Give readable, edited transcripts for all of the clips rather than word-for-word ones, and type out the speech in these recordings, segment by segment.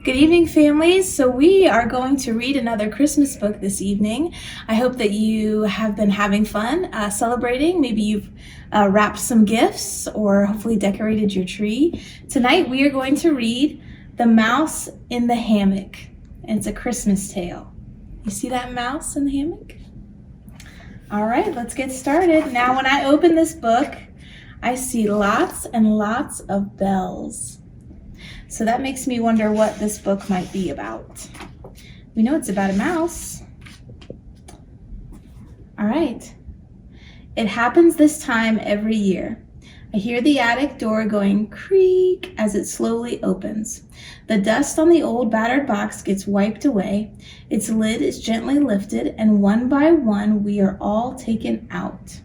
Good evening, families. So we are going to read another Christmas book this evening. I hope that you have been having fun celebrating. Maybe you've wrapped some gifts or hopefully decorated your tree. Tonight we are going to read The Mouse in the Hammock, and it's a Christmas tale. You see that mouse in the hammock? All right, let's get started. Now, when I open this book, I see lots and lots of bells. So that makes me wonder what this book might be about. We know it's about a mouse. All right. It happens this time every year. I hear the attic door going creak as it slowly opens. The dust on the old battered box gets wiped away. Its lid is gently lifted, and one by one we are all taken out.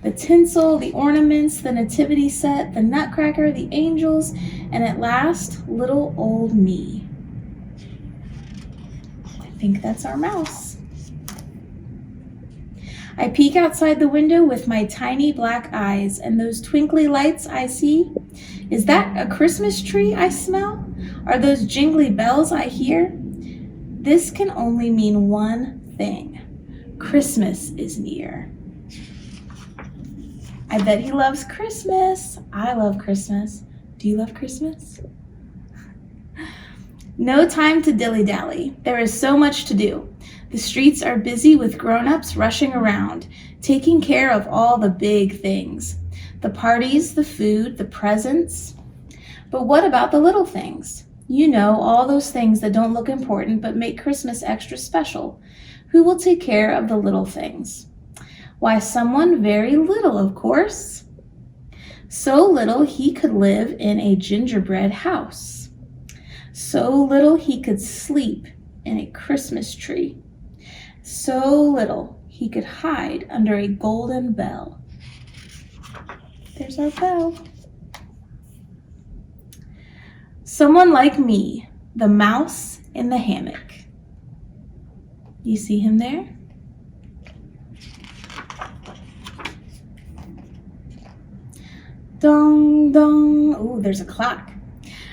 The tinsel, the ornaments, the nativity set, the nutcracker, the angels, and at last, little old me. I think that's our mouse. I peek outside the window with my tiny black eyes, and those twinkly lights I see. Is that a Christmas tree I smell? Are those jingly bells I hear? This can only mean one thing. Christmas is near. I bet he loves Christmas. I love Christmas. Do you love Christmas? No time to dilly-dally. There is so much to do. The streets are busy with grown-ups rushing around, taking care of all the big things. The parties, the food, the presents. But what about the little things? You know, all those things that don't look important but make Christmas extra special. Who will take care of the little things? Why, someone very little, of course. So little he could live in a gingerbread house. So little he could sleep in a Christmas tree. So little he could hide under a golden bell. There's our bell. Someone like me, the mouse in the hammock. You see him there? Dong, dong. Oh, there's a clock.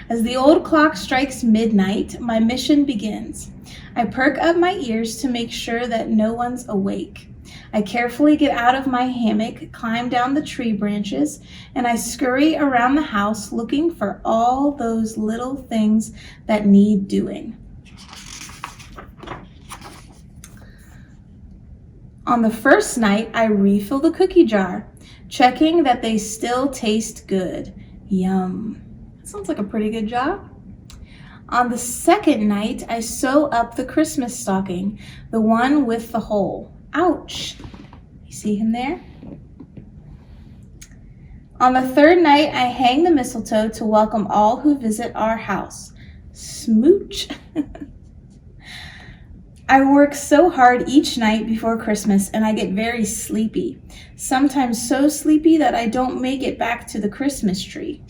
As the old clock strikes midnight, my mission begins. I perk up my ears to make sure that no one's awake. I carefully get out of my hammock, climb down the tree branches, and I scurry around the house looking for all those little things that need doing. On the first night, I refill the cookie jar, checking that they still taste good. Yum. That sounds like a pretty good job. On the second night, I sew up the Christmas stocking, the one with the hole. Ouch. You see him there? On the third night, I hang the mistletoe to welcome all who visit our house. Smooch. I work so hard each night before Christmas and I get very sleepy. Sometimes so sleepy that I don't make it back to the Christmas tree.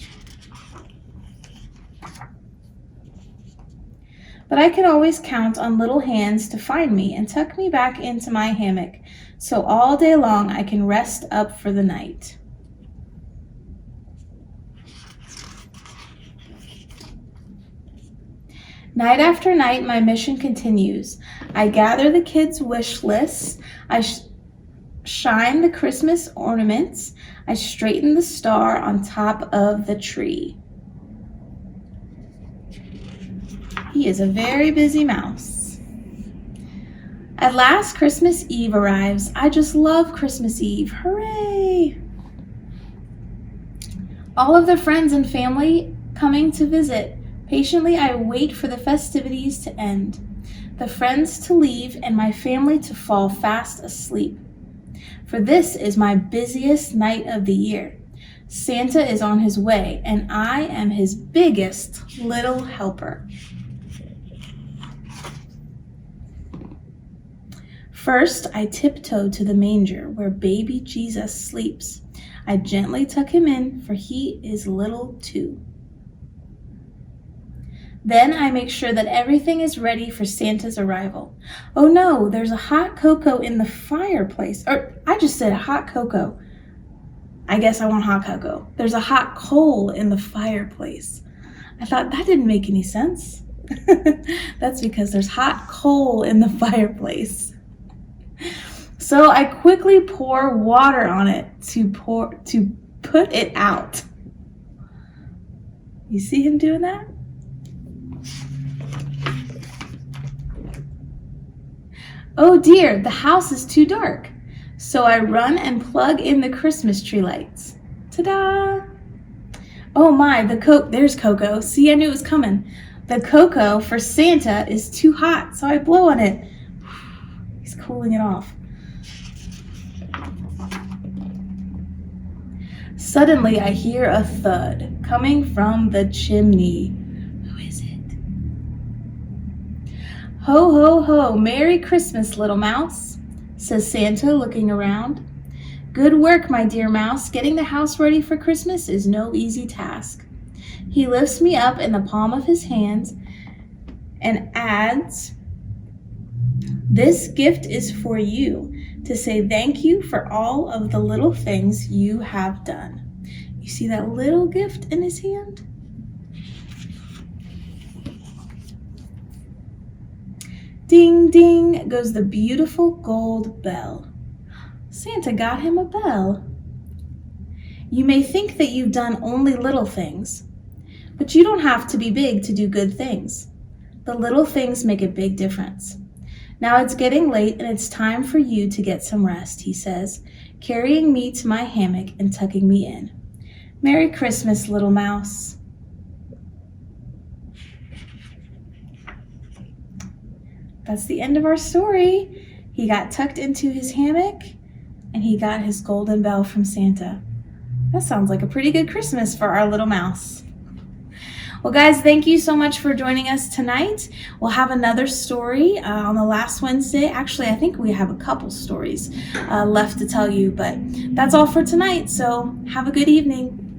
But I can always count on little hands to find me and tuck me back into my hammock, so all day long I can rest up for the night. Night after night, my mission continues. I gather the kids' wish lists. I shine the Christmas ornaments. I straighten the star on top of the tree. He is a very busy mouse. At last, Christmas Eve arrives. I just love Christmas Eve. Hooray! All of the friends and family coming to visit. Patiently, I wait for the festivities to end, the friends to leave, and my family to fall fast asleep. For this is my busiest night of the year. Santa is on his way, and I am his biggest little helper. First, I tiptoe to the manger where baby Jesus sleeps. I gently tuck him in, for he is little too. Then I make sure that everything is ready for Santa's arrival. Oh no, there's a hot cocoa in the fireplace. Or I just said hot cocoa. I guess I want hot cocoa. There's a hot coal in the fireplace. I thought that didn't make any sense. That's because there's hot coal in the fireplace. So I quickly pour water on it to put it out. You see him doing that? Oh dear, the house is too dark. So I run and plug in the Christmas tree lights. Ta-da! Oh my, there's Coco. See, I knew it was coming. The cocoa for Santa is too hot, so I blow on it. He's cooling it off. Suddenly, I hear a thud coming from the chimney. Who is it? Ho, ho, ho, Merry Christmas, little mouse, says Santa, looking around. Good work, my dear mouse. Getting the house ready for Christmas is no easy task. He lifts me up in the palm of his hand and adds, this gift is for you, to say thank you for all of the little things you have done. You see that little gift in his hand? Ding, ding goes the beautiful gold bell. Santa got him a bell. You may think that you've done only little things, but you don't have to be big to do good things. The little things make a big difference. Now it's getting late and it's time for you to get some rest, he says, carrying me to my hammock and tucking me in. Merry Christmas, little mouse. That's the end of our story. He got tucked into his hammock and he got his golden bell from Santa. That sounds like a pretty good Christmas for our little mouse. Well, guys, thank you so much for joining us tonight. We'll have another story on the last Wednesday. Actually, I think we have a couple stories left to tell you, but that's all for tonight. So have a good evening.